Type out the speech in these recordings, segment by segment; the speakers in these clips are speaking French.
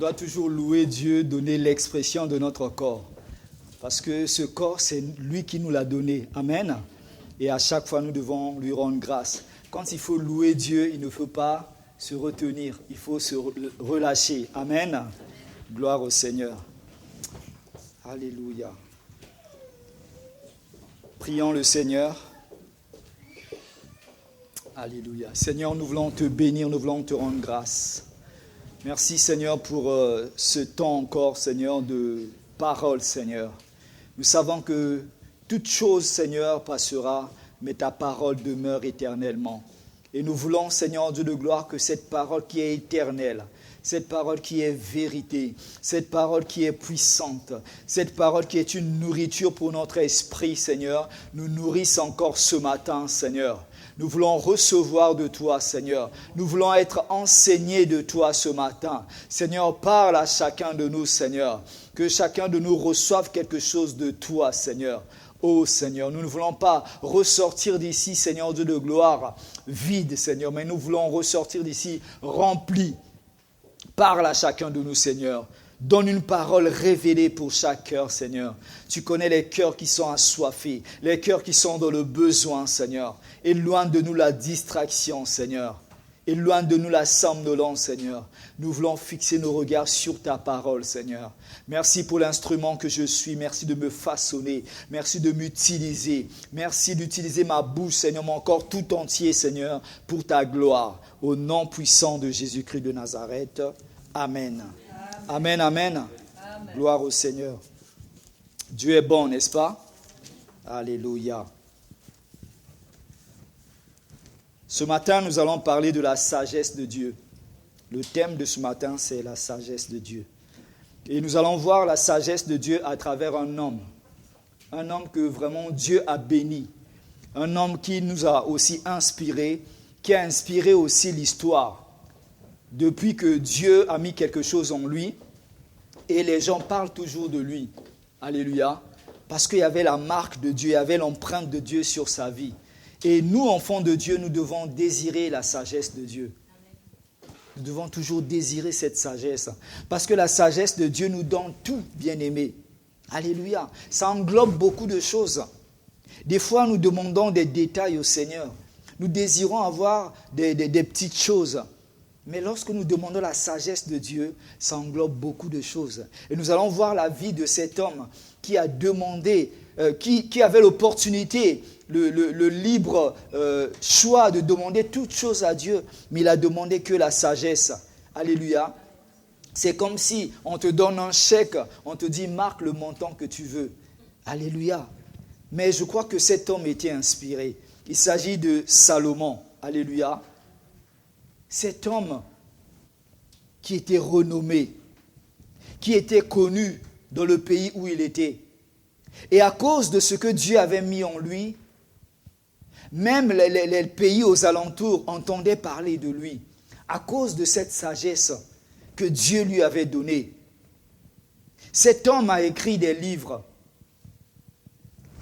doit toujours louer Dieu, donner l'expression de notre corps. Parce que ce corps, c'est lui qui nous l'a donné. Amen. Et à chaque fois, nous devons lui rendre grâce. Quand il faut louer Dieu, il ne faut pas se retenir. Il faut se relâcher. Amen. Gloire au Seigneur. Alléluia. Prions le Seigneur. Alléluia. Seigneur, nous voulons te bénir, nous voulons te rendre grâce. Merci Seigneur pour ce temps encore, Seigneur, de parole, Seigneur. Nous savons que toute chose, Seigneur, passera, mais ta parole demeure éternellement. Et nous voulons, Seigneur Dieu de gloire, que cette parole qui est éternelle, cette parole qui est vérité, cette parole qui est puissante, cette parole qui est une nourriture pour notre esprit, Seigneur, nous nourrisse encore ce matin, Seigneur. Nous voulons recevoir de toi, Seigneur. Nous voulons être enseignés de toi ce matin. Seigneur, parle à chacun de nous, Seigneur. Que chacun de nous reçoive quelque chose de toi, Seigneur. Oh Seigneur, nous ne voulons pas ressortir d'ici, Seigneur Dieu de gloire, vide, Seigneur, mais nous voulons ressortir d'ici remplis. Parle à chacun de nous, Seigneur. Donne une parole révélée pour chaque cœur, Seigneur. Tu connais les cœurs qui sont assoiffés, les cœurs qui sont dans le besoin, Seigneur. Éloigne de nous la distraction, Seigneur. Éloigne de nous la somnolence, Seigneur. Nous voulons fixer nos regards sur ta parole, Seigneur. Merci pour l'instrument que je suis. Merci de me façonner. Merci de m'utiliser. Merci d'utiliser ma bouche, Seigneur, mon corps tout entier, Seigneur, pour ta gloire. Au nom puissant de Jésus-Christ de Nazareth. Amen. Amen, amen. Amen. Gloire au Seigneur. Dieu est bon, n'est-ce pas? Alléluia. Ce matin, nous allons parler de la sagesse de Dieu. Le thème de ce matin, c'est la sagesse de Dieu. Et nous allons voir la sagesse de Dieu à travers un homme. Un homme que vraiment Dieu a béni. Un homme qui nous a aussi inspiré, qui a inspiré aussi l'histoire. Depuis que Dieu a mis quelque chose en lui, et les gens parlent toujours de lui. Alléluia. Parce qu'il y avait la marque de Dieu, il y avait l'empreinte de Dieu sur sa vie. Et nous, enfants de Dieu, nous devons désirer la sagesse de Dieu. Nous devons toujours désirer cette sagesse. Parce que la sagesse de Dieu nous donne tout, bien-aimé. Alléluia. Ça englobe beaucoup de choses. Des fois, nous demandons des détails au Seigneur. Nous désirons avoir des petites choses. Mais lorsque nous demandons la sagesse de Dieu, ça englobe beaucoup de choses. Et nous allons voir la vie de cet homme qui a demandé, qui avait l'opportunité, le libre choix de demander toutes choses à Dieu, mais il a demandé que la sagesse. Alléluia. C'est comme si on te donne un chèque, on te dit marque le montant que tu veux. Alléluia. Mais je crois que cet homme était inspiré. Il s'agit de Salomon. Alléluia. Cet homme qui était renommé, qui était connu dans le pays où il était. Et à cause de ce que Dieu avait mis en lui, même les pays aux alentours entendaient parler de lui. À cause de cette sagesse que Dieu lui avait donnée. Cet homme a écrit des livres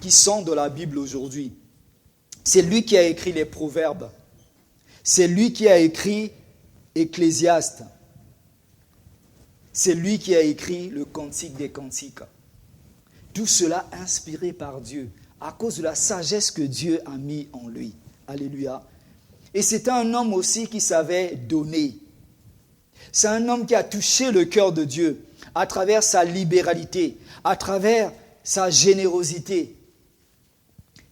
qui sont dans la Bible aujourd'hui. C'est lui qui a écrit les Proverbes. C'est lui qui a écrit Ecclésiaste. C'est lui qui a écrit le Cantique des Cantiques. Tout cela inspiré par Dieu, à cause de la sagesse que Dieu a mis en lui. Alléluia. Et c'est un homme aussi qui savait donner. C'est un homme qui a touché le cœur de Dieu à travers sa libéralité, à travers sa générosité.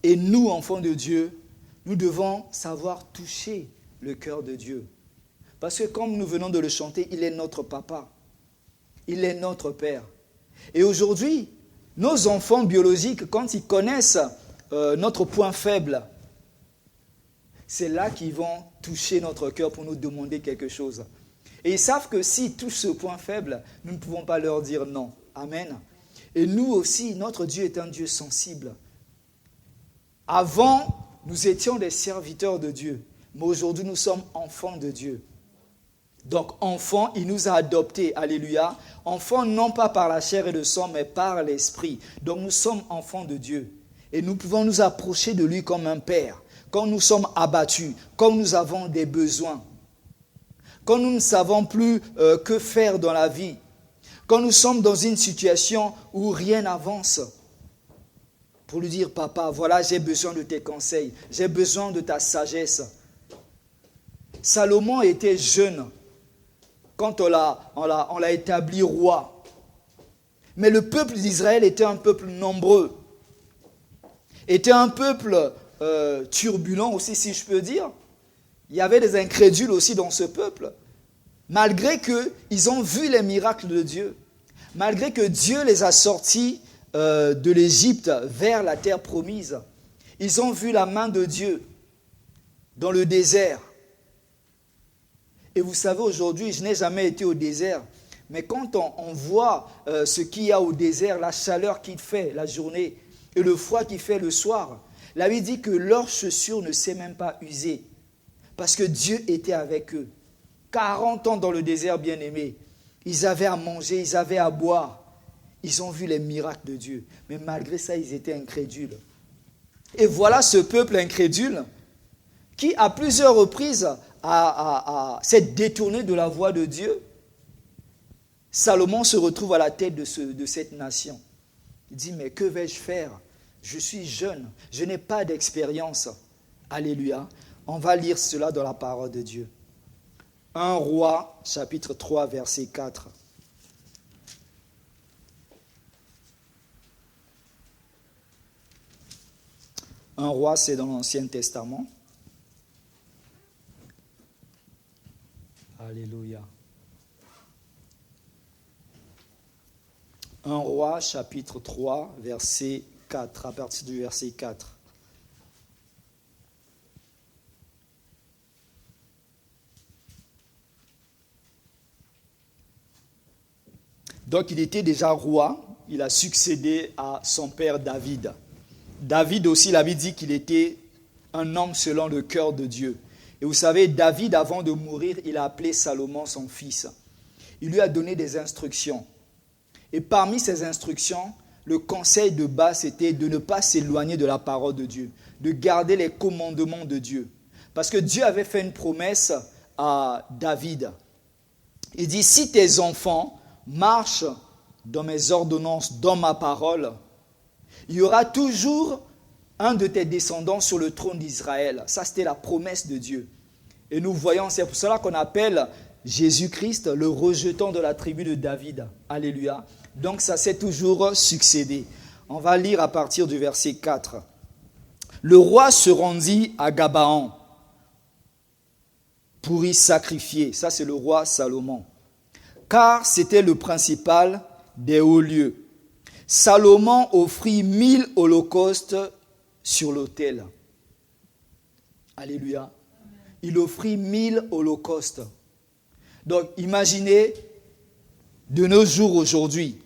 Et nous, enfants de Dieu, nous devons savoir toucher le cœur de Dieu. Parce que comme nous venons de le chanter, il est notre papa. Il est notre père. Et aujourd'hui, nos enfants biologiques, quand ils connaissent notre point faible, c'est là qu'ils vont toucher notre cœur pour nous demander quelque chose. Et ils savent que s'ils touchent ce point faible, nous ne pouvons pas leur dire non. Amen. Et nous aussi, notre Dieu est un Dieu sensible. Avant, nous étions des serviteurs de Dieu. Mais aujourd'hui, nous sommes enfants de Dieu. Donc, enfants, il nous a adoptés. Alléluia. Enfants, non pas par la chair et le sang, mais par l'esprit. Donc, nous sommes enfants de Dieu. Et nous pouvons nous approcher de lui comme un père. Quand nous sommes abattus, quand nous avons des besoins. quand nous ne savons plus que faire dans la vie, quand nous sommes dans une situation où rien n'avance, pour lui dire, papa, voilà, j'ai besoin de tes conseils, j'ai besoin de ta sagesse. Salomon était jeune quand on l'a établi roi. Mais le peuple d'Israël était un peuple nombreux, était un peuple turbulent aussi, si je peux dire. Il y avait des incrédules aussi dans ce peuple. Malgré qu'ils ont vu les miracles de Dieu, malgré que Dieu les a sortis de l'Égypte vers la terre promise, ils ont vu la main de Dieu dans le désert. Et vous savez, aujourd'hui, je n'ai jamais été au désert, mais quand on voit ce qu'il y a au désert, la chaleur qu'il fait la journée et le froid qu'il fait le soir, la Bible dit que leur chaussure ne s'est même pas usée, parce que Dieu était avec eux. 40 ans dans le désert, bien-aimés. Ils avaient à manger, ils avaient à boire. Ils ont vu les miracles de Dieu. Mais malgré ça, ils étaient incrédules. Et voilà ce peuple incrédule qui, à plusieurs reprises, s'est détourné de la voie de Dieu. Salomon se retrouve à la tête de cette nation. Il dit, mais que vais-je faire? Je suis jeune, je n'ai pas d'expérience. Alléluia. On va lire cela dans la parole de Dieu. 1 Roi, chapitre 3, verset 4. Un roi, c'est dans l'Ancien Testament. Alléluia. 1 Roi, chapitre 3, verset 4, à partir du verset 4. Donc il était déjà roi, il a succédé à son père David. David aussi, la Bible dit qu'il était un homme selon le cœur de Dieu. Et vous savez, David, avant de mourir, il a appelé Salomon son fils. Il lui a donné des instructions. Et parmi ces instructions, le conseil de base, c'était de ne pas s'éloigner de la parole de Dieu, de garder les commandements de Dieu. Parce que Dieu avait fait une promesse à David. Il dit, si tes enfants marchent dans mes ordonnances, dans ma parole, il y aura toujours un de tes descendants sur le trône d'Israël. Ça, c'était la promesse de Dieu. Et nous voyons, c'est pour cela qu'on appelle Jésus-Christ le rejetant de la tribu de David. Alléluia. Donc ça s'est toujours succédé. On va lire à partir du verset 4. Le roi se rendit à Gabaon pour y sacrifier. Ça, c'est le roi Salomon. Car c'était le principal des hauts lieux. Salomon offrit 1000 holocaustes sur l'autel. Alléluia. Il offrit 1000 holocaustes. Donc, imaginez, de nos jours aujourd'hui,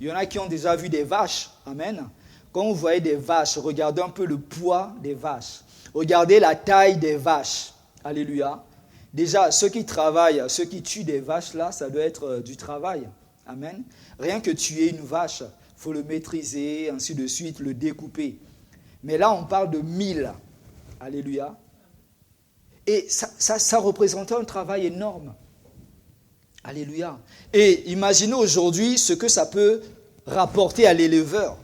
il y en a qui ont déjà vu des vaches. Amen. Quand vous voyez des vaches, regardez un peu le poids des vaches. Regardez la taille des vaches. Alléluia. Déjà, ceux qui travaillent, ceux qui tuent des vaches, là, ça doit être du travail. Amen. Rien que tuer une vache, il faut le maîtriser, ainsi de suite, le découper. Mais là, on parle de 1000. Alléluia. Et ça représentait un travail énorme. Alléluia. Et imaginez aujourd'hui ce que ça peut rapporter à l'éleveur.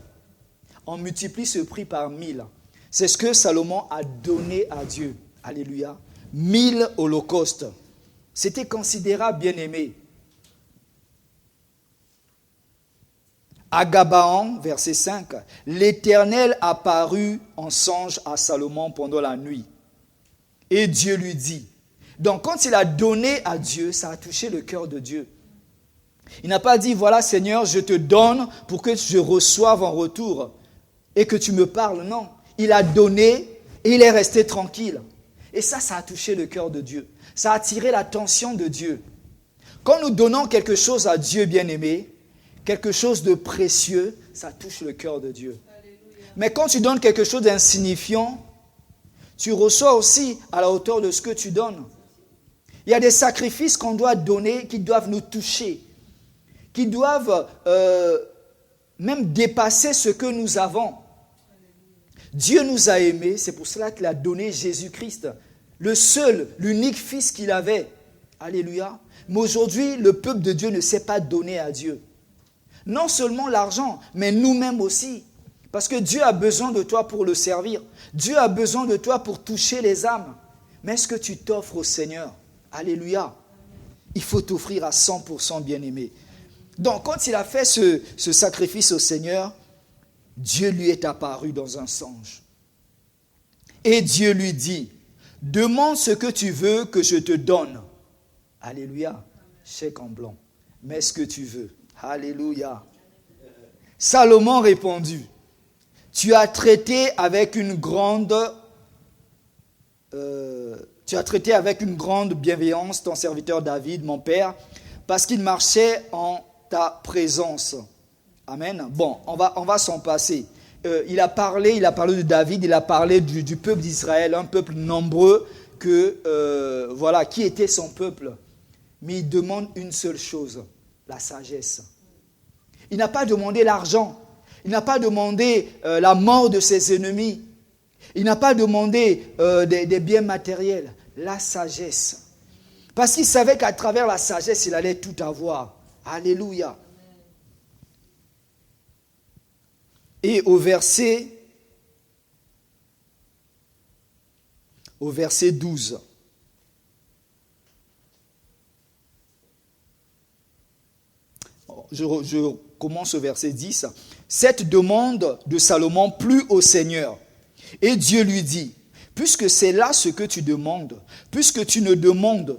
On multiplie ce prix par 1000. C'est ce que Salomon a donné à Dieu. Alléluia. 1000 holocaustes. C'était considérable, bien-aimé. À Gabaon, verset 5, l'Éternel apparut en songe à Salomon pendant la nuit. Et Dieu lui dit. Donc quand il a donné à Dieu, ça a touché le cœur de Dieu. Il n'a pas dit, voilà Seigneur, je te donne pour que je reçoive en retour et que tu me parles. Non, il a donné et il est resté tranquille. Et ça a touché le cœur de Dieu. Ça a attiré l'attention de Dieu. Quand nous donnons quelque chose à Dieu, bien-aimé, quelque chose de précieux, ça touche le cœur de Dieu. Alléluia. Mais quand tu donnes quelque chose d'insignifiant, tu reçois aussi à la hauteur de ce que tu donnes. Il y a des sacrifices qu'on doit donner qui doivent nous toucher, qui doivent même dépasser ce que nous avons. Dieu nous a aimés, c'est pour cela qu'il a donné Jésus-Christ, le seul, l'unique fils qu'il avait. Alléluia. Mais aujourd'hui, le peuple de Dieu ne sait pas donner à Dieu. Non seulement l'argent, mais nous-mêmes aussi. Parce que Dieu a besoin de toi pour le servir. Dieu a besoin de toi pour toucher les âmes. Mais est-ce que tu t'offres au Seigneur? Alléluia. Il faut t'offrir à 100% bien-aimé. Donc, quand il a fait ce sacrifice au Seigneur, Dieu lui est apparu dans un songe. Et Dieu lui dit, demande ce que tu veux que je te donne. Alléluia. Chèque en blanc. Mets ce que tu veux. Alléluia. Salomon répondit, tu as traité avec une grande bienveillance ton serviteur David, mon père, parce qu'il marchait en ta présence. Amen. Bon, on va s'en passer. Il a parlé de David, il a parlé du peuple d'Israël, un peuple nombreux qui était son peuple. Mais il demande une seule chose, la sagesse. Il n'a pas demandé l'argent. Il n'a pas demandé la mort de ses ennemis. Il n'a pas demandé des biens matériels. La sagesse. Parce qu'il savait qu'à travers la sagesse, il allait tout avoir. Alléluia. Et au verset 12. Je commence au verset 10. Cette demande de Salomon plut au Seigneur. Et Dieu lui dit, puisque c'est là ce que tu demandes, puisque tu ne demandes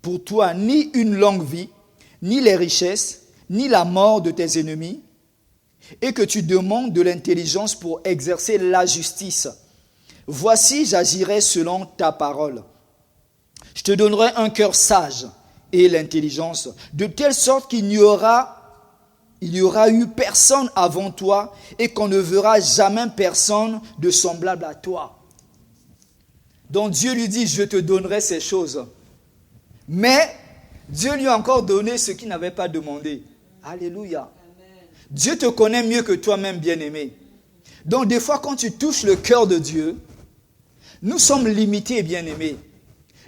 pour toi ni une longue vie, ni les richesses, ni la mort de tes ennemis, et que tu demandes de l'intelligence pour exercer la justice, voici j'agirai selon ta parole. Je te donnerai un cœur sage et l'intelligence, de telle sorte qu'il y aura eu personne avant toi et qu'on ne verra jamais personne de semblable à toi. Donc Dieu lui dit, je te donnerai ces choses. Mais Dieu lui a encore donné ce qu'il n'avait pas demandé. Alléluia. Dieu te connaît mieux que toi-même, bien-aimé. Donc des fois, quand tu touches le cœur de Dieu, nous sommes limités, bien-aimés.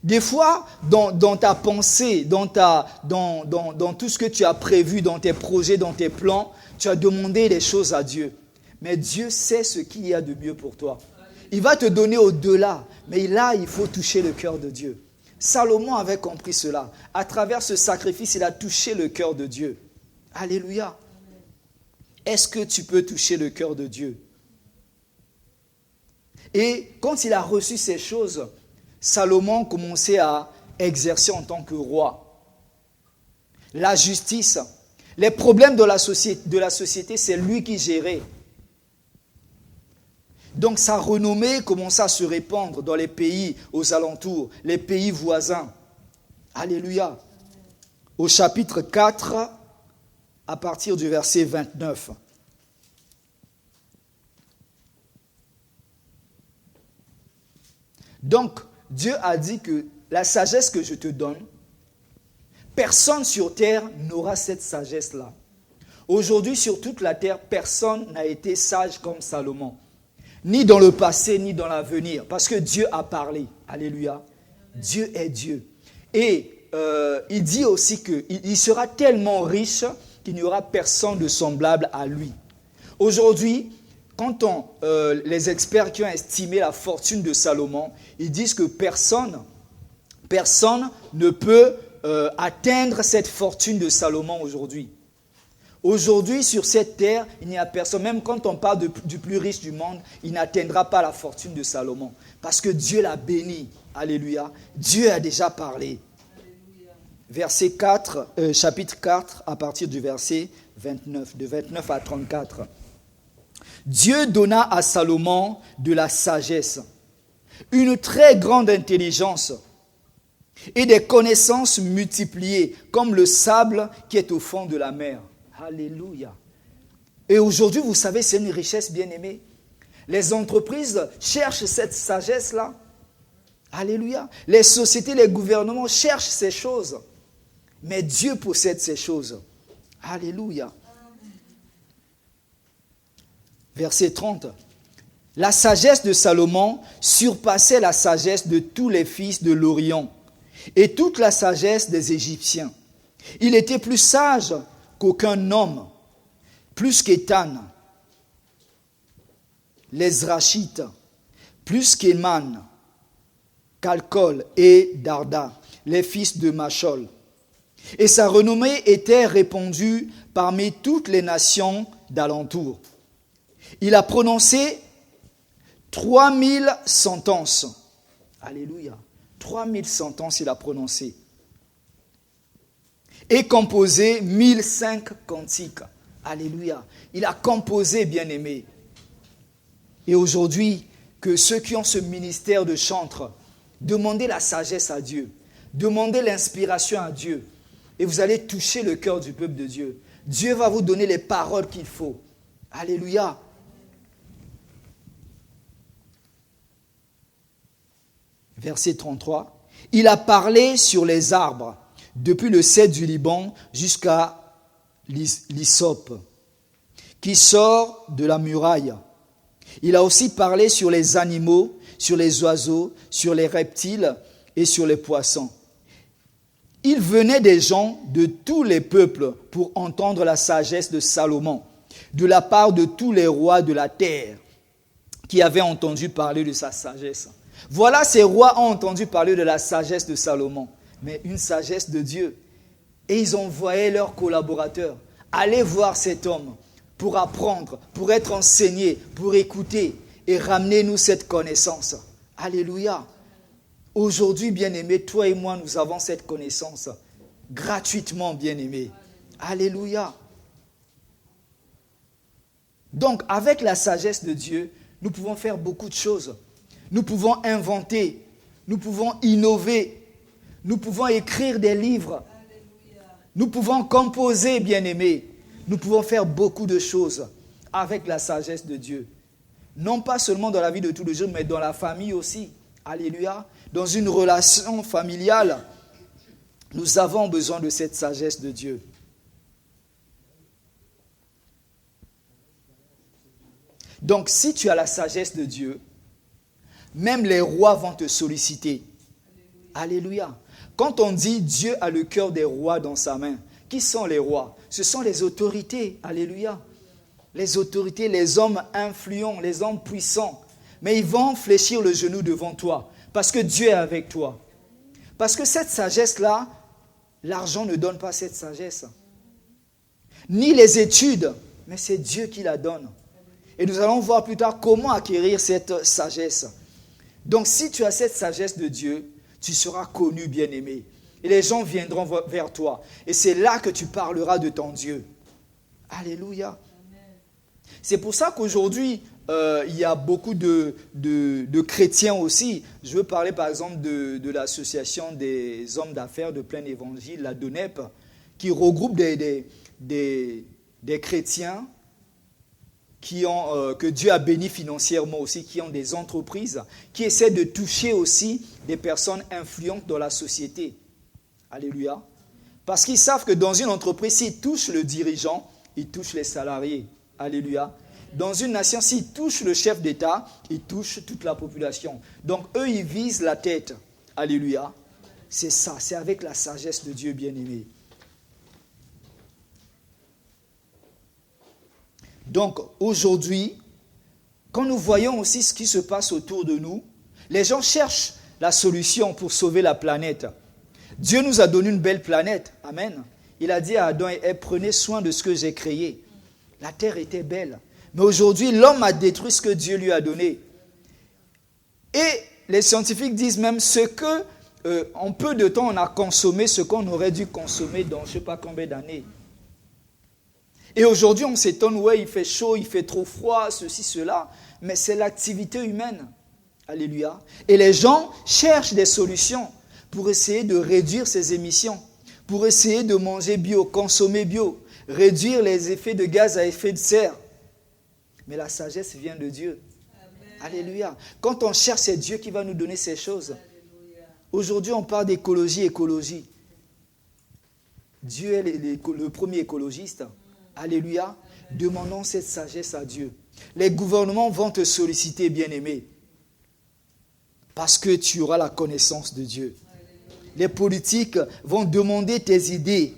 Des fois, dans ta pensée, dans tout ce que tu as prévu, dans tes projets, dans tes plans, tu as demandé des choses à Dieu. Mais Dieu sait ce qu'il y a de mieux pour toi. Il va te donner au-delà. Mais là, il faut toucher le cœur de Dieu. Salomon avait compris cela. À travers ce sacrifice, il a touché le cœur de Dieu. Alléluia. Est-ce que tu peux toucher le cœur de Dieu? Et quand il a reçu ces choses, Salomon commençait à exercer en tant que roi. La justice, les problèmes de la société, c'est lui qui gérait. Donc sa renommée commença à se répandre dans les pays aux alentours, les pays voisins. Alléluia. Au chapitre 4, à partir du verset 29. Donc, Dieu a dit que la sagesse que je te donne, personne sur terre n'aura cette sagesse-là. Aujourd'hui, sur toute la terre, personne n'a été sage comme Salomon. Ni dans le passé, ni dans l'avenir. Parce que Dieu a parlé. Alléluia. Dieu est Dieu. Et il dit aussi qu'il sera tellement riche qu'il n'y aura personne de semblable à lui. Aujourd'hui, quand les experts qui ont estimé la fortune de Salomon, ils disent que personne ne peut atteindre cette fortune de Salomon aujourd'hui. Aujourd'hui, sur cette terre, il n'y a personne, même quand on parle du plus riche du monde, il n'atteindra pas la fortune de Salomon. Parce que Dieu l'a béni. Alléluia. Dieu a déjà parlé. Verset 4, chapitre 4, à partir du verset 29, de 29 à 34. Dieu donna à Salomon de la sagesse, une très grande intelligence et des connaissances multipliées comme le sable qui est au fond de la mer. Alléluia. Et aujourd'hui, vous savez, c'est une richesse bien-aimée. Les entreprises cherchent cette sagesse-là. Alléluia. Les sociétés, les gouvernements cherchent ces choses. Mais Dieu possède ces choses. Alléluia. Verset 30. La sagesse de Salomon surpassait la sagesse de tous les fils de l'Orient. et toute la sagesse des Égyptiens. Il était plus sage qu'aucun homme, plus qu'Étan, les Zrachites, plus qu'Éman, Calcol et Darda, les fils de Machol. Et sa renommée était répandue parmi toutes les nations d'alentour. Il a prononcé 3000 sentences. Alléluia. 3000 sentences il a prononcé. Et composé 1005 cantiques. Alléluia. Il a composé, bien-aimé. Et aujourd'hui, que ceux qui ont ce ministère de chantre, demandez la sagesse à Dieu. Demandez l'inspiration à Dieu. Et vous allez toucher le cœur du peuple de Dieu. Dieu va vous donner les paroles qu'il faut. Alléluia. Verset 33. Il a parlé sur les arbres, depuis le cèdre du Liban jusqu'à l'hysope, qui sort de la muraille. Il a aussi parlé sur les animaux, sur les oiseaux, sur les reptiles et sur les poissons. Il venait des gens de tous les peuples pour entendre la sagesse de Salomon, de la part de tous les rois de la terre qui avaient entendu parler de sa sagesse. Voilà, ces rois ont entendu parler de la sagesse de Salomon, mais une sagesse de Dieu. Et ils envoyaient leurs collaborateurs. Allez voir cet homme pour apprendre, pour être enseigné, pour écouter et ramenez-nous cette connaissance. Alléluia. Aujourd'hui, bien-aimés, toi et moi, nous avons cette connaissance gratuitement, bien-aimés. Alléluia. Donc, avec la sagesse de Dieu, nous pouvons faire beaucoup de choses. Nous pouvons inventer, nous pouvons innover, nous pouvons écrire des livres, nous pouvons composer, bien-aimés. Nous pouvons faire beaucoup de choses avec la sagesse de Dieu. Non pas seulement dans la vie de tous les jours, mais dans la famille aussi. Alléluia. Dans une relation familiale, nous avons besoin de cette sagesse de Dieu. Donc, si tu as la sagesse de Dieu, même les rois vont te solliciter. Alléluia. Quand on dit Dieu a le cœur des rois dans sa main, qui sont les rois? Ce sont les autorités. Alléluia. Les autorités, les hommes influents, les hommes puissants. Mais ils vont fléchir le genou devant toi parce que Dieu est avec toi. Parce que cette sagesse-là, l'argent ne donne pas cette sagesse. Ni les études, mais c'est Dieu qui la donne. Et nous allons voir plus tard comment acquérir cette sagesse. Donc si tu as cette sagesse de Dieu, tu seras connu, bien-aimé. Et les gens viendront vers toi. Et c'est là que tu parleras de ton Dieu. Alléluia. C'est pour ça qu'aujourd'hui, il y a beaucoup de chrétiens aussi. Je veux parler par exemple de l'association des hommes d'affaires de plein évangile, la DONEP, qui regroupe des chrétiens que Dieu a bénis financièrement aussi, qui ont des entreprises, qui essaient de toucher aussi des personnes influentes dans la société. Alléluia. Parce qu'ils savent que dans une entreprise, s'ils touchent le dirigeant, ils touchent les salariés. Alléluia. Dans une nation, s'ils touchent le chef d'État, ils touchent toute la population. Donc eux, ils visent la tête. Alléluia. C'est ça, c'est avec la sagesse de Dieu bien-aimé. Donc aujourd'hui, quand nous voyons aussi ce qui se passe autour de nous, les gens cherchent la solution pour sauver la planète. Dieu nous a donné une belle planète. Amen. Il a dit à Adam et Ève, prenez soin de ce que j'ai créé. La terre était belle. Mais aujourd'hui, l'homme a détruit ce que Dieu lui a donné. Et les scientifiques disent même en peu de temps, on a consommé ce qu'on aurait dû consommer dans je ne sais pas combien d'années. Et aujourd'hui, on s'étonne, ouais, il fait chaud, il fait trop froid, ceci, cela. Mais c'est l'activité humaine. Alléluia. Et les gens cherchent des solutions pour essayer de réduire ces émissions, pour essayer de manger bio, consommer bio, réduire les effets de gaz à effet de serre. Mais la sagesse vient de Dieu. Amen. Alléluia. Quand on cherche, c'est Dieu qui va nous donner ces choses. Alléluia. Aujourd'hui, on parle d'écologie. Dieu est le premier écologiste. Alléluia. Demandons cette sagesse à Dieu. Les gouvernements vont te solliciter, bien-aimé, parce que tu auras la connaissance de Dieu. Alléluia. les politiques vont demander tes idées.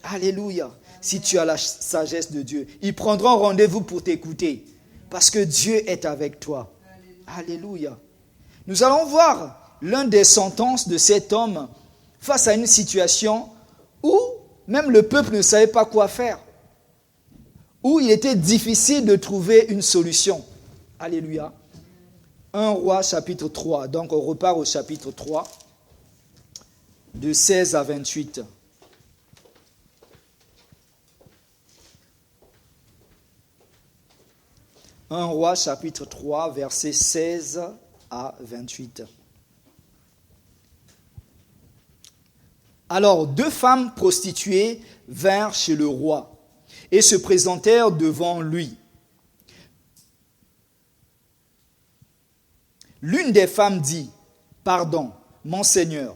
Alléluia. Si tu as la sagesse de Dieu, ils prendront rendez-vous pour t'écouter. Parce que Dieu est avec toi. Alléluia. Nous allons voir l'un des sentences de cet homme face à une situation où même le peuple ne savait pas quoi faire. Où il était difficile de trouver une solution. Alléluia. 1 Roi chapitre 3. Donc on repart au chapitre 3, de 16 à 28. Un Roi chapitre 3, versets 16 à 28. Alors, 2 femmes prostituées vinrent chez le roi et se présentèrent devant lui. L'une des femmes dit, « Pardon, mon Seigneur,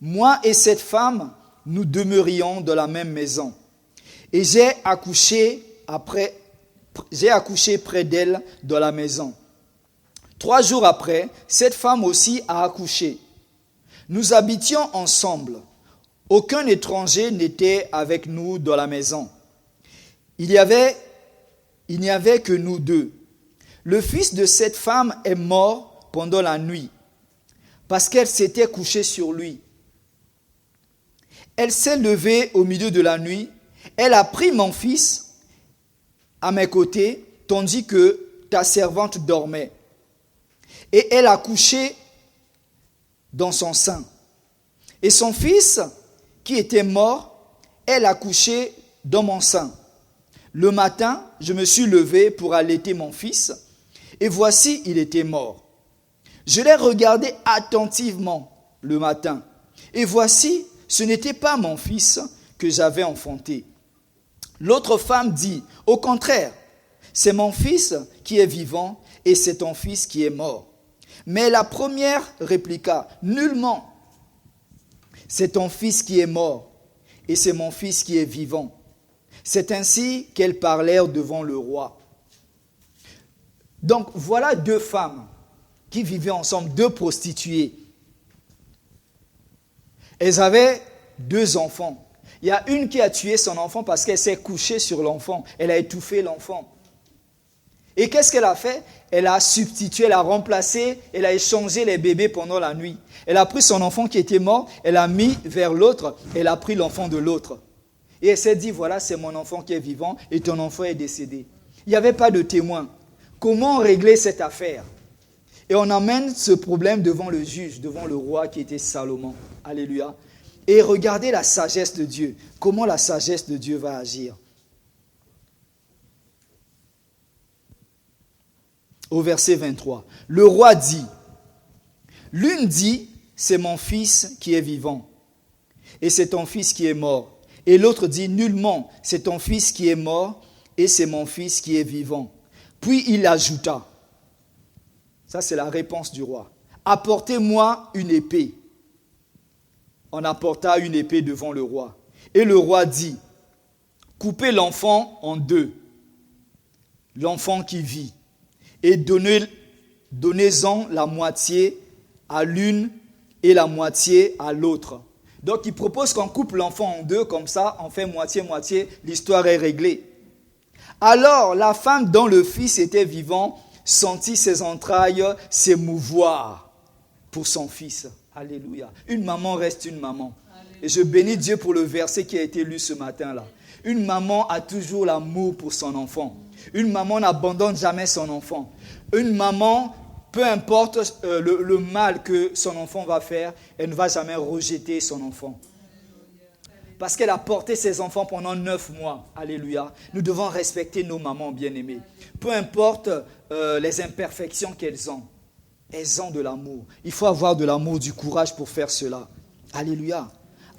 moi et cette femme, nous demeurions dans la même maison. Et j'ai accouché près d'elle dans la maison. 3 jours après, cette femme aussi a accouché. Nous habitions ensemble. Aucun étranger n'était avec nous dans la maison. Il n'y avait que nous 2. Le fils de cette femme est mort pendant la nuit parce qu'elle s'était couchée sur lui. Elle s'est levée au milieu de la nuit. Elle a pris mon fils à mes côtés, tandis que ta servante dormait. Et elle a couché dans son sein. Et son fils, qui était mort, elle a couché dans mon sein. Le matin, je me suis levé pour allaiter mon fils, et voici, il était mort. Je l'ai regardé attentivement le matin, et voici, ce n'était pas mon fils que j'avais enfanté. L'autre femme dit, au contraire, c'est mon fils qui est vivant et c'est ton fils qui est mort. Mais la première répliqua, nullement, c'est ton fils qui est mort et c'est mon fils qui est vivant. C'est ainsi qu'elles parlèrent devant le roi. Donc voilà 2 femmes qui vivaient ensemble, 2 prostituées. Elles avaient 2 enfants. Il y a une qui a tué son enfant parce qu'elle s'est couchée sur l'enfant. Elle a étouffé l'enfant. Et qu'est-ce qu'elle a fait? Elle a substitué, elle a remplacé, elle a échangé les bébés pendant la nuit. Elle a pris son enfant qui était mort, elle a mis vers l'autre, elle a pris l'enfant de l'autre. Et elle s'est dit, voilà, c'est mon enfant qui est vivant et ton enfant est décédé. Il n'y avait pas de témoin. Comment régler cette affaire? Et on amène ce problème devant le juge, devant le roi qui était Salomon. Alléluia. Et regardez la sagesse de Dieu. Comment la sagesse de Dieu va agir. Au verset 23. Le roi dit, l'une dit, c'est mon fils qui est vivant et c'est ton fils qui est mort. Et l'autre dit, nullement, c'est ton fils qui est mort et c'est mon fils qui est vivant. Puis il ajouta, ça c'est la réponse du roi, apportez-moi une épée. On apporta une épée devant le roi. Et le roi dit, coupez l'enfant en 2, l'enfant qui vit, et donnez-en la moitié à l'une et la moitié à l'autre. Donc il propose qu'on coupe l'enfant en 2, comme ça on fait moitié-moitié, l'histoire est réglée. Alors la femme dont le fils était vivant sentit ses entrailles s'émouvoir pour son fils. Alléluia. Une maman reste une maman. Alléluia. Et je bénis Dieu pour le verset qui a été lu ce matin-là. Une maman a toujours l'amour pour son enfant. Une maman n'abandonne jamais son enfant. Une maman, peu importe le mal que son enfant va faire, elle ne va jamais rejeter son enfant. Parce qu'elle a porté ses enfants pendant 9 mois. Alléluia. Nous devons respecter nos mamans bien-aimées. Peu importe les imperfections qu'elles ont. Elles ont de l'amour. Il faut avoir de l'amour, du courage pour faire cela. Alléluia.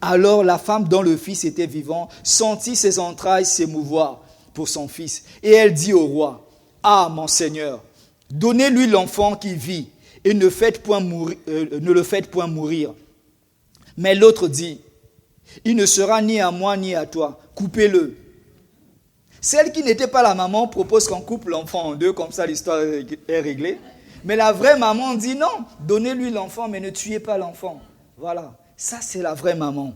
Alors la femme dont le fils était vivant sentit ses entrailles s'émouvoir pour son fils. Et elle dit au roi, « Ah, mon Seigneur, donnez-lui l'enfant qui vit et ne le faites point mourir. » Mais l'autre dit, « Il ne sera ni à moi ni à toi. Coupez-le. » Celle qui n'était pas la maman propose qu'on coupe l'enfant en 2, comme ça l'histoire est réglée. Mais la vraie maman dit non, donnez-lui l'enfant, mais ne tuez pas l'enfant. Voilà. Ça, c'est la vraie maman.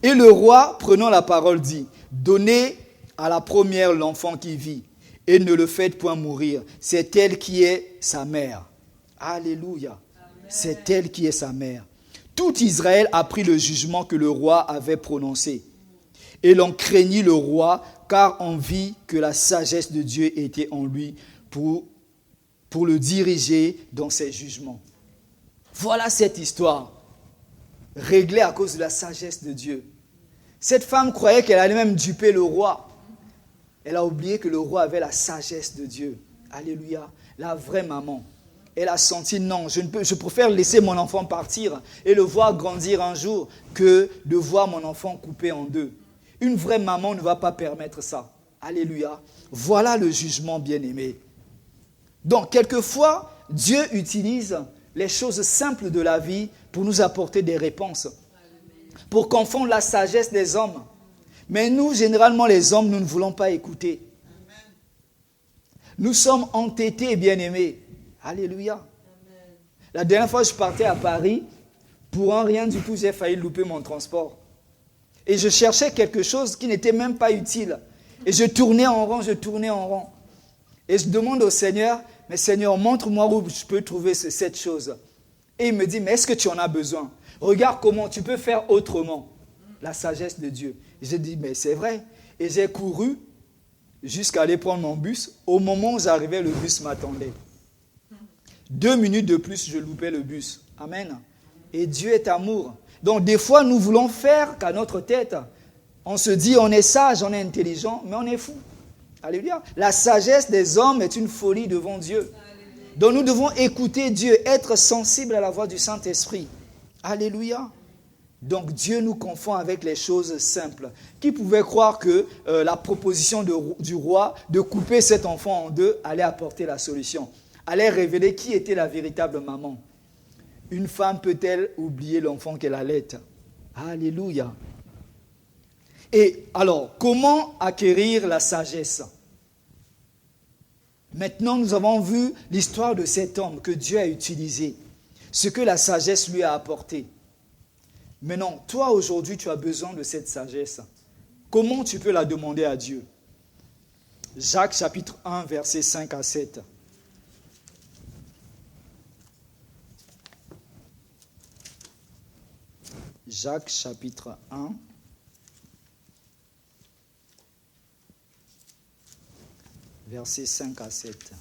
Et le roi, prenant la parole, dit, donnez à la première l'enfant qui vit et ne le faites point mourir. C'est elle qui est sa mère. Alléluia. Amen. C'est elle qui est sa mère. Tout Israël apprit le jugement que le roi avait prononcé. Et l'on craignit le roi, car on vit que la sagesse de Dieu était en lui pour le diriger dans ses jugements. Voilà cette histoire, réglée à cause de la sagesse de Dieu. Cette femme croyait qu'elle allait même duper le roi. Elle a oublié que le roi avait la sagesse de Dieu. Alléluia, la vraie maman. Elle a senti, non, je préfère laisser mon enfant partir et le voir grandir un jour que de voir mon enfant coupé en deux. Une vraie maman ne va pas permettre ça. Alléluia. Voilà le jugement bien-aimé. Donc, quelquefois, Dieu utilise les choses simples de la vie pour nous apporter des réponses, pour confondre la sagesse des hommes. Mais nous, généralement, les hommes, nous ne voulons pas écouter. Nous sommes entêtés, bien-aimés. Alléluia. La dernière fois, je partais à Paris, pour un rien du tout, j'ai failli louper mon transport. Et je cherchais quelque chose qui n'était même pas utile. Et je tournais en rond. Et je demande au Seigneur, mais Seigneur, montre-moi où je peux trouver cette chose. Et il me dit, mais est-ce que tu en as besoin? Regarde comment tu peux faire autrement. La sagesse de Dieu. Et j'ai dit, mais c'est vrai. Et j'ai couru jusqu'à aller prendre mon bus. Au moment où j'arrivais, le bus m'attendait. 2 minutes de plus, je loupais le bus. Amen. Et Dieu est amour. Donc des fois, nous voulons faire qu'à notre tête. On se dit, on est sage, on est intelligent, mais on est fou. Alléluia. La sagesse des hommes est une folie devant Dieu. Donc nous devons écouter Dieu, être sensibles à la voix du Saint-Esprit. Alléluia. Donc Dieu nous confond avec les choses simples. Qui pouvait croire que la proposition du roi de couper cet enfant en deux allait apporter la solution, allait révéler qui était la véritable maman? Une femme peut-elle oublier l'enfant qu'elle allait? Alléluia. Et alors, comment acquérir la sagesse? Maintenant, nous avons vu l'histoire de cet homme que Dieu a utilisé, ce que la sagesse lui a apporté. Maintenant, toi aujourd'hui, tu as besoin de cette sagesse. Comment tu peux la demander à Dieu? Jacques chapitre 1, versets 5 à 7. Jacques chapitre 1. Versets 5 à 7.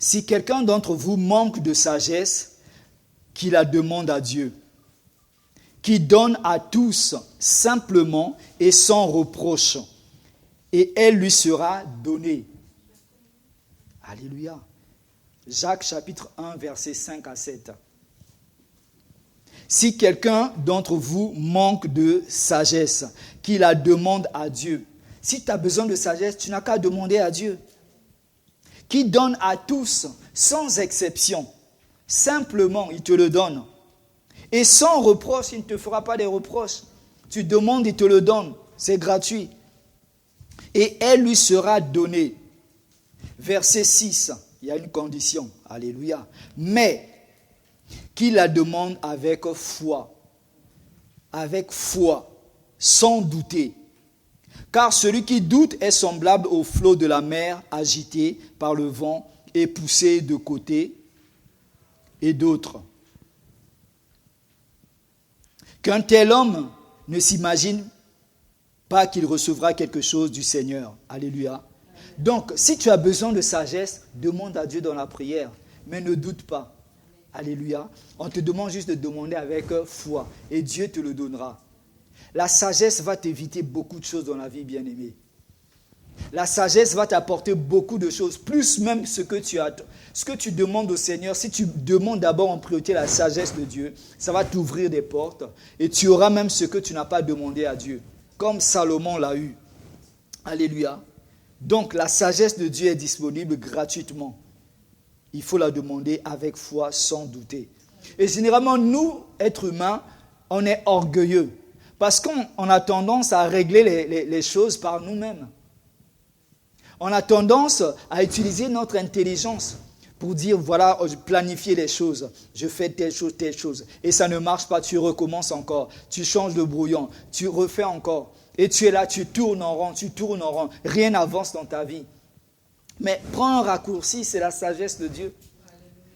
Si quelqu'un d'entre vous manque de sagesse, qu'il la demande à Dieu, qui donne à tous simplement et sans reproche, et elle lui sera donnée. Alléluia. Jacques chapitre 1, versets 5 à 7. Si quelqu'un d'entre vous manque de sagesse, qu'il la demande à Dieu. Si tu as besoin de sagesse, tu n'as qu'à demander à Dieu. Qui donne à tous, sans exception. Simplement, il te le donne. Et sans reproche, il ne te fera pas des reproches. Tu demandes, il te le donne. C'est gratuit. Et elle lui sera donnée. Verset 6, il y a une condition. Alléluia. Mais qui la demande avec foi, sans douter. Car celui qui doute est semblable au flot de la mer agité par le vent et poussé de côté et d'autre. Qu'un tel homme ne s'imagine pas qu'il recevra quelque chose du Seigneur. Alléluia. Donc, si tu as besoin de sagesse, demande à Dieu dans la prière, mais ne doute pas. Alléluia. On te demande juste de demander avec foi et Dieu te le donnera. La sagesse va t'éviter beaucoup de choses dans la vie, bien-aimé. La sagesse va t'apporter beaucoup de choses, plus même ce que tu demandes au Seigneur. Si tu demandes d'abord en priorité la sagesse de Dieu, ça va t'ouvrir des portes et tu auras même ce que tu n'as pas demandé à Dieu, comme Salomon l'a eu. Alléluia. Donc la sagesse de Dieu est disponible gratuitement. Il faut la demander avec foi, sans douter. Et généralement, nous, êtres humains, on est orgueilleux. Parce qu'on a tendance à régler les choses par nous-mêmes. On a tendance à utiliser notre intelligence pour dire, voilà, planifier les choses. Je fais telle chose. Et ça ne marche pas, tu recommences encore. Tu changes de brouillon, tu refais encore. Et tu es là, tu tournes en rond. Rien n'avance dans ta vie. Mais prends un raccourci, c'est la sagesse de Dieu.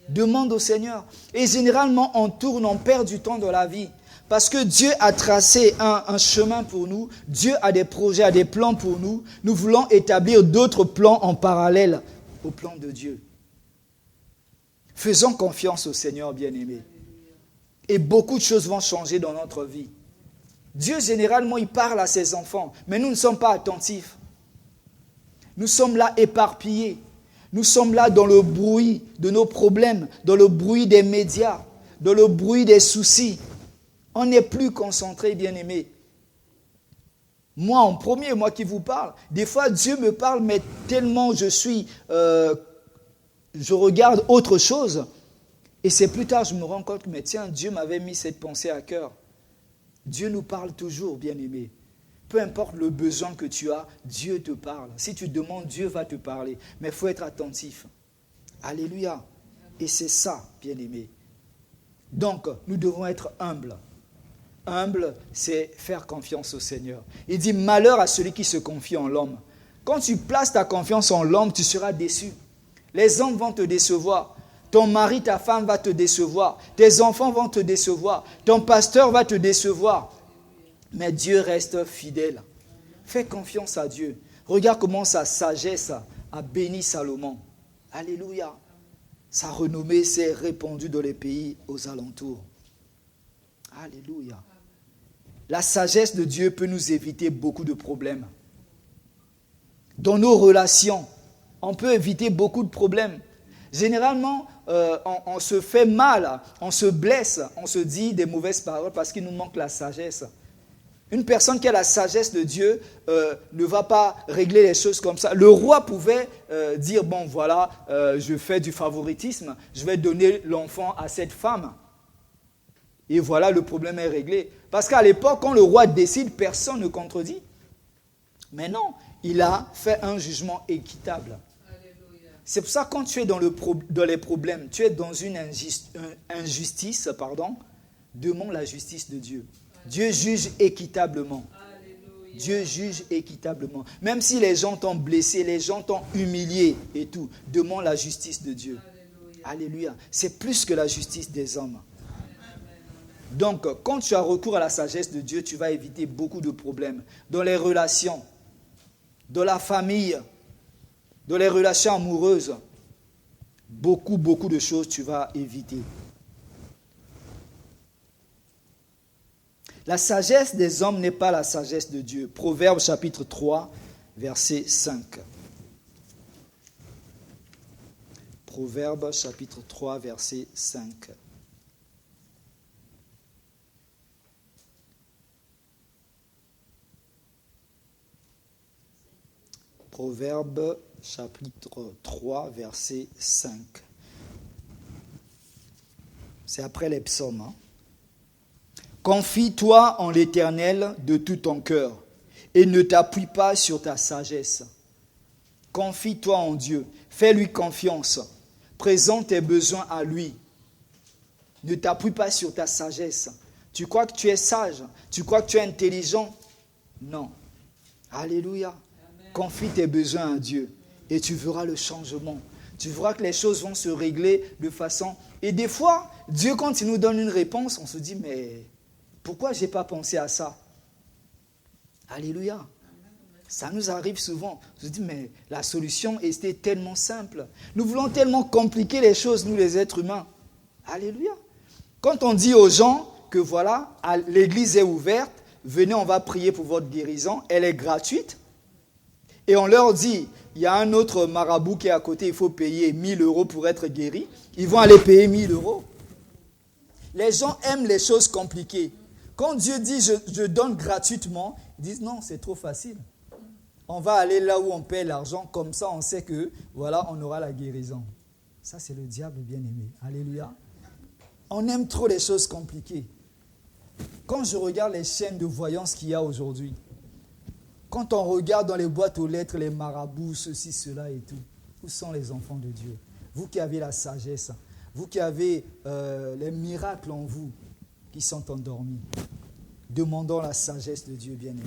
Demande au Seigneur. Et généralement, on perd du temps dans la vie. Parce que Dieu a tracé un chemin pour nous. Dieu a des projets, a des plans pour nous. Nous voulons établir d'autres plans en parallèle au plan de Dieu. Faisons confiance au Seigneur, bien-aimé. Et beaucoup de choses vont changer dans notre vie. Dieu, généralement, il parle à ses enfants. Mais nous ne sommes pas attentifs. Nous sommes là éparpillés. Nous sommes là dans le bruit de nos problèmes, dans le bruit des médias, dans le bruit des soucis. On n'est plus concentré, bien-aimé. Moi, en premier, moi qui vous parle, des fois Dieu me parle, mais tellement je regarde autre chose. Et c'est plus tard, je me rends compte que, mais tiens, Dieu m'avait mis cette pensée à cœur. Dieu nous parle toujours, bien-aimé. Peu importe le besoin que tu as, Dieu te parle. Si tu demandes, Dieu va te parler. Mais il faut être attentif. Alléluia. Et c'est ça, bien-aimé. Donc, nous devons être humbles. Humble, c'est faire confiance au Seigneur. Il dit, malheur à celui qui se confie en l'homme. Quand tu places ta confiance en l'homme, tu seras déçu. Les hommes vont te décevoir. Ton mari, ta femme va te décevoir. Tes enfants vont te décevoir. Ton pasteur va te décevoir. Mais Dieu reste fidèle. Fais confiance à Dieu. Regarde comment sa sagesse a béni Salomon. Alléluia. Sa renommée s'est répandue dans les pays aux alentours. Alléluia. La sagesse de Dieu peut nous éviter beaucoup de problèmes. Dans nos relations, on peut éviter beaucoup de problèmes. Généralement, on se fait mal, on se blesse, on se dit des mauvaises paroles parce qu'il nous manque la sagesse. Une personne qui a la sagesse de Dieu ne va pas régler les choses comme ça. Le roi pouvait dire, bon voilà, je fais du favoritisme, je vais donner l'enfant à cette femme. Et voilà, le problème est réglé. Parce qu'à l'époque, quand le roi décide, personne ne contredit. Mais non, il a fait un jugement équitable. C'est pour ça que quand tu es dans les problèmes, tu es dans une injustice, demande la justice de Dieu. Dieu juge équitablement. Dieu juge équitablement. Même si les gens t'ont blessé, les gens t'ont humilié et tout, demande la justice de Dieu. Alléluia. C'est plus que la justice des hommes. Donc, quand tu as recours à la sagesse de Dieu, tu vas éviter beaucoup de problèmes dans les relations, dans la famille, dans les relations amoureuses. Beaucoup de choses tu vas éviter. La sagesse des hommes n'est pas la sagesse de Dieu. Proverbe chapitre 3, verset 5. Proverbe chapitre 3, verset 5. Proverbe chapitre 3, verset 5. C'est après les psaumes. Hein? Confie-toi en l'Éternel de tout ton cœur et ne t'appuie pas sur ta sagesse. Confie-toi en Dieu, fais-lui confiance, présente tes besoins à lui. Ne t'appuie pas sur ta sagesse. Tu crois que tu es sage? Tu crois que tu es intelligent? Non. Alléluia. Amen. Confie tes besoins à Dieu et tu verras le changement. Tu verras que les choses vont se régler de façon... Et des fois, Dieu, quand il nous donne une réponse, on se dit, mais pourquoi je n'ai pas pensé à ça? Alléluia. Ça nous arrive souvent. Je dis, mais la solution était tellement simple. Nous voulons tellement compliquer les choses, nous les êtres humains. Alléluia. Quand on dit aux gens que voilà, l'église est ouverte, venez, on va prier pour votre guérison, elle est gratuite. Et on leur dit, il y a un autre marabout qui est à côté, il faut payer 1 000 € pour être guéri. Ils vont aller payer 1 000 €. Les gens aiment les choses compliquées. Quand Dieu dit, je donne gratuitement, ils disent, non, c'est trop facile. On va aller là où on paie l'argent, comme ça on sait que, voilà, on aura la guérison. Ça, c'est le diable bien-aimé. Alléluia. On aime trop les choses compliquées. Quand je regarde les chaînes de voyance qu'il y a aujourd'hui, Quand on regarde dans les boîtes aux lettres, les marabouts, ceci, cela et tout, où sont les enfants de Dieu? Vous qui avez la sagesse, vous qui avez les miracles en vous, qui sont endormis. Demandons la sagesse de Dieu, bien-aimé.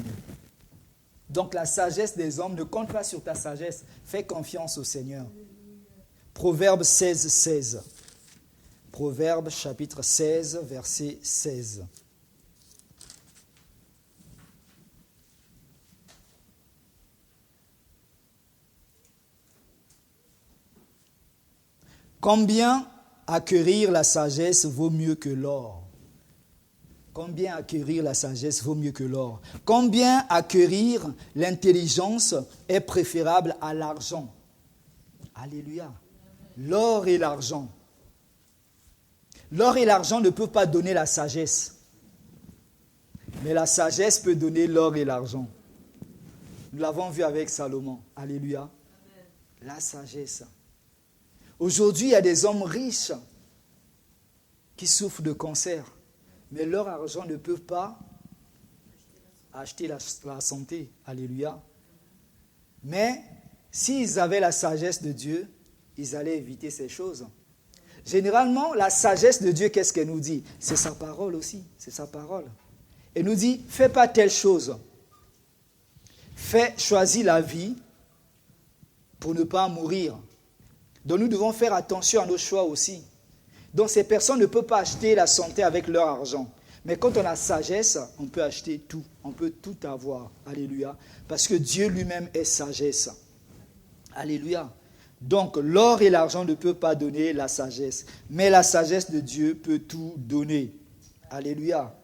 Donc la sagesse des hommes, ne compte pas sur ta sagesse. Fais confiance au Seigneur. Proverbe 16, 16. Proverbe chapitre 16, verset 16. Combien acquérir la sagesse vaut mieux que l'or? Combien acquérir la sagesse vaut mieux que l'or? Combien acquérir l'intelligence est préférable à l'argent? Alléluia. L'or et l'argent. L'or et l'argent ne peuvent pas donner la sagesse. Mais la sagesse peut donner l'or et l'argent. Nous l'avons vu avec Salomon. Alléluia. La sagesse. Aujourd'hui, il y a des hommes riches qui souffrent de cancer. Mais leur argent ne peut pas acheter la santé. Alléluia. Mais s'ils avaient la sagesse de Dieu, ils allaient éviter ces choses. Généralement, la sagesse de Dieu, qu'est-ce qu'elle nous dit? C'est sa parole aussi. C'est sa parole. Elle nous dit, fais pas telle chose. Choisis la vie pour ne pas mourir. Donc nous devons faire attention à nos choix aussi. Donc ces personnes ne peuvent pas acheter la santé avec leur argent. Mais quand on a sagesse, on peut acheter tout. On peut tout avoir. Alléluia. Parce que Dieu lui-même est sagesse. Alléluia. Donc l'or et l'argent ne peuvent pas donner la sagesse. Mais la sagesse de Dieu peut tout donner. Alléluia.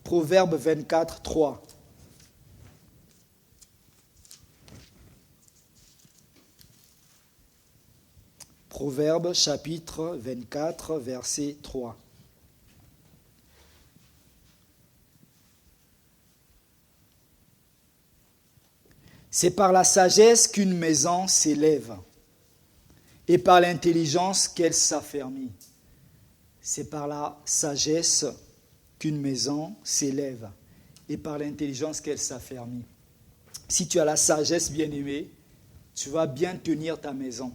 Proverbe 24, 3. Proverbe chapitre 24, verset 3. C'est par la sagesse qu'une maison s'élève et par l'intelligence qu'elle s'affermit. C'est par la sagesse qu'une maison s'élève et par l'intelligence qu'elle s'affermit. Si tu as la sagesse, bien-aimé, tu vas bien tenir ta maison.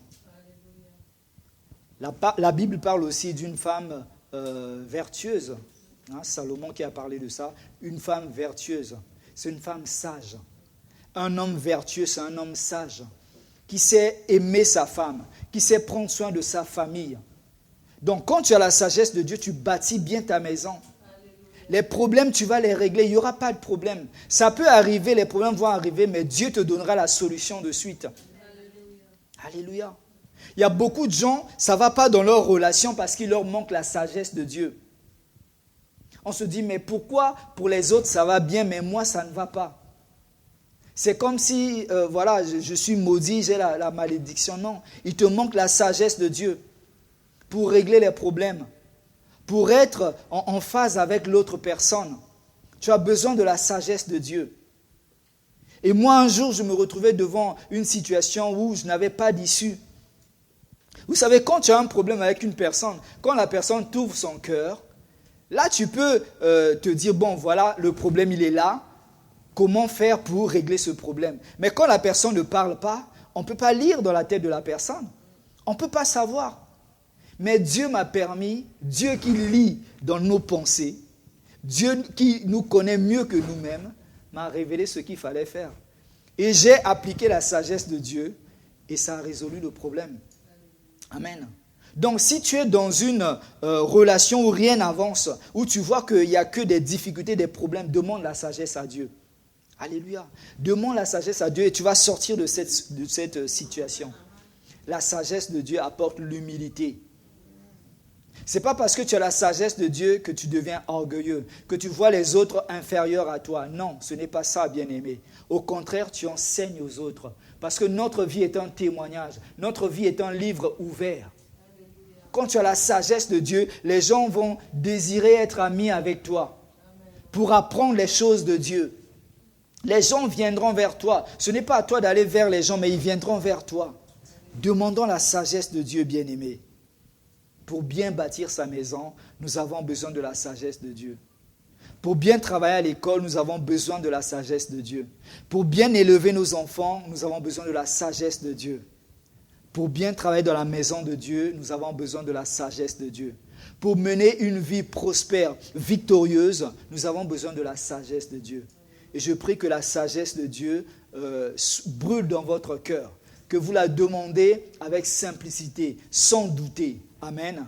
La Bible parle aussi d'une femme vertueuse. Salomon qui a parlé de ça. Une femme vertueuse. C'est une femme sage. Un homme vertueux, c'est un homme sage. Qui sait aimer sa femme. Qui sait prendre soin de sa famille. Donc quand tu as la sagesse de Dieu, tu bâtis bien ta maison. Les problèmes, tu vas les régler. Il n'y aura pas de problème. Ça peut arriver, les problèmes vont arriver, mais Dieu te donnera la solution de suite. Alléluia. Il y a beaucoup de gens, ça ne va pas dans leur relation parce qu'il leur manque la sagesse de Dieu. On se dit, mais pourquoi pour les autres ça va bien, mais moi ça ne va pas? C'est comme si, je suis maudit, j'ai la malédiction. Non, il te manque la sagesse de Dieu pour régler les problèmes, pour être en phase avec l'autre personne. Tu as besoin de la sagesse de Dieu. Et moi, un jour, je me retrouvais devant une situation où je n'avais pas d'issue. Vous savez, quand tu as un problème avec une personne, quand la personne t'ouvre son cœur, là, tu peux te dire, bon, voilà, le problème, il est là. Comment faire pour régler ce problème? Mais quand la personne ne parle pas, on ne peut pas lire dans la tête de la personne. On ne peut pas savoir. Mais Dieu m'a permis, Dieu qui lit dans nos pensées, Dieu qui nous connaît mieux que nous-mêmes, m'a révélé ce qu'il fallait faire. Et j'ai appliqué la sagesse de Dieu et ça a résolu le problème. Amen. Donc si tu es dans une relation où rien n'avance, où tu vois qu'il n'y a que des difficultés, des problèmes, demande la sagesse à Dieu. Alléluia. Demande la sagesse à Dieu et tu vas sortir de cette situation. La sagesse de Dieu apporte l'humilité. Ce n'est pas parce que tu as la sagesse de Dieu que tu deviens orgueilleux, que tu vois les autres inférieurs à toi. Non, ce n'est pas ça, bien-aimé. Au contraire, tu enseignes aux autres. Parce que notre vie est un témoignage. Notre vie est un livre ouvert. Quand tu as la sagesse de Dieu, les gens vont désirer être amis avec toi pour apprendre les choses de Dieu. Les gens viendront vers toi. Ce n'est pas à toi d'aller vers les gens, mais ils viendront vers toi. Demandons la sagesse de Dieu, bien-aimé. Pour bien bâtir sa maison, nous avons besoin de la sagesse de Dieu. Pour bien travailler à l'école, nous avons besoin de la sagesse de Dieu. Pour bien élever nos enfants, nous avons besoin de la sagesse de Dieu. Pour bien travailler dans la maison de Dieu, nous avons besoin de la sagesse de Dieu. Pour mener une vie prospère, victorieuse, nous avons besoin de la sagesse de Dieu. Et je prie que la sagesse de Dieu brûle dans votre cœur, que vous la demandez avec simplicité, sans douter. Amen.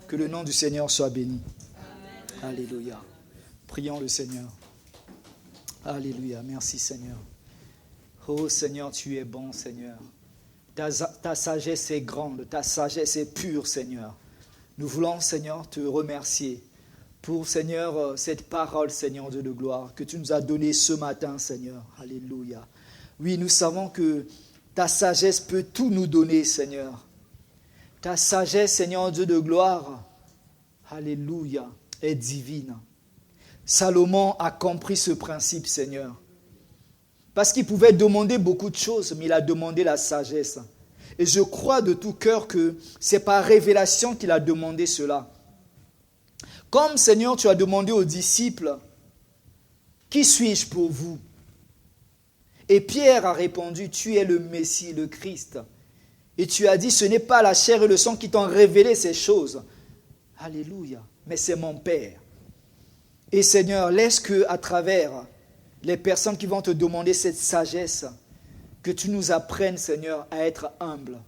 Que le nom du Seigneur soit béni. Amen. Alléluia. Prions le Seigneur. Alléluia. Merci Seigneur. Oh Seigneur, tu es bon Seigneur. Ta sagesse est grande, ta sagesse est pure Seigneur. Nous voulons Seigneur te remercier pour Seigneur cette parole Seigneur Dieu de gloire que tu nous as donnée ce matin Seigneur. Alléluia. Oui, nous savons que ta sagesse peut tout nous donner Seigneur. Ta sagesse Seigneur Dieu de gloire, alléluia, est divine. Salomon a compris ce principe, Seigneur. Parce qu'il pouvait demander beaucoup de choses, mais il a demandé la sagesse. Et je crois de tout cœur que c'est par révélation qu'il a demandé cela. Comme, Seigneur, tu as demandé aux disciples, « Qui suis-je pour vous ?» Et Pierre a répondu, « Tu es le Messie, le Christ. » Et tu as dit, « Ce n'est pas la chair et le sang qui t'ont révélé ces choses. » Alléluia. Mais c'est mon Père. Et Seigneur, laisse qu'à travers les personnes qui vont te demander cette sagesse, que tu nous apprennes, Seigneur, à être humbles,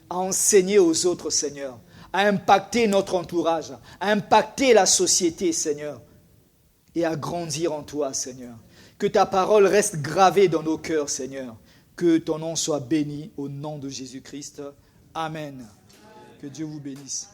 à enseigner aux autres, Seigneur, à impacter notre entourage, à impacter la société, Seigneur, et à grandir en toi, Seigneur. Que ta parole reste gravée dans nos cœurs, Seigneur. Que ton nom soit béni au nom de Jésus-Christ. Amen. Que Dieu vous bénisse.